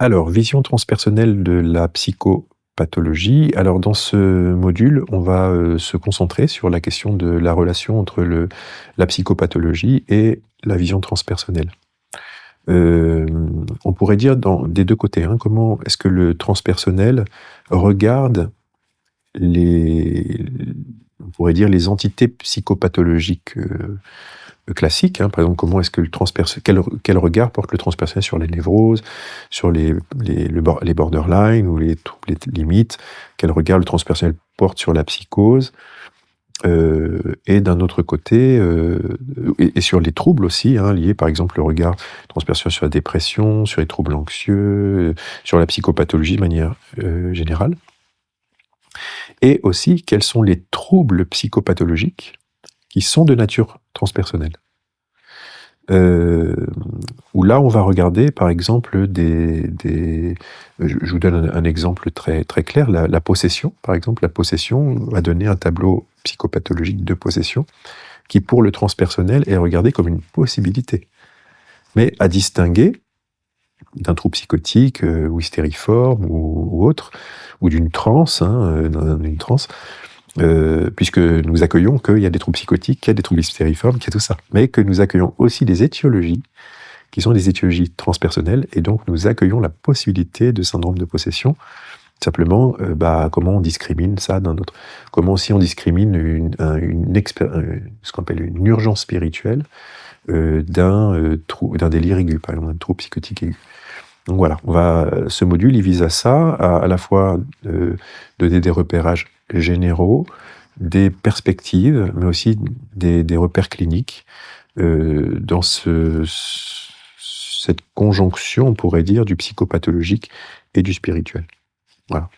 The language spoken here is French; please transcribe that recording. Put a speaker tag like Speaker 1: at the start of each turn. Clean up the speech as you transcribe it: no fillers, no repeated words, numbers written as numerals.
Speaker 1: Alors, vision transpersonnelle de la psychopathologie. Alors, dans ce module, on va se concentrer sur la question de la relation entre la psychopathologie et la vision transpersonnelle. On pourrait dire des deux côtés, hein, comment est-ce que le transpersonnel regarde on pourrait dire les entités psychopathologiques classiques, hein. Par exemple, comment est-ce que quel regard porte le transpersonnel sur les névroses, sur les borderline ou les troubles limites, quel regard le transpersonnel porte sur la psychose, et d'un autre côté, et sur les troubles aussi, hein, liés par exemple le regard transpersonnel sur la dépression, sur les troubles anxieux, sur la psychopathologie de manière générale. Et aussi, quels sont les troubles psychopathologiques qui sont de nature transpersonnelle. Où là, on va regarder, par exemple, je vous donne un exemple très, très clair, la possession. Par exemple, la possession va donner un tableau psychopathologique de possession qui, pour le transpersonnel, est regardé comme une possibilité, mais à distinguer d'un trouble psychotique ou hystériforme ou autre, ou d'une transe, d'une transe, puisque nous accueillons qu'il y a des troubles psychotiques, qu'il y a des troubles hystériformes, qu'il y a tout ça, mais que nous accueillons aussi des étiologies qui sont des étiologies transpersonnelles, et donc nous accueillons la possibilité de syndrome de possession. Simplement, comment on discrimine ça d'un autre, comment aussi on discrimine ce qu'on appelle une urgence spirituelle d'un délire aigu, par exemple un trouble psychotique aigu. Donc voilà, ce module, il vise à ça, à la fois donner des repérages généraux, des perspectives, mais aussi des repères cliniques dans cette conjonction, on pourrait dire, du psychopathologique et du spirituel. Voilà.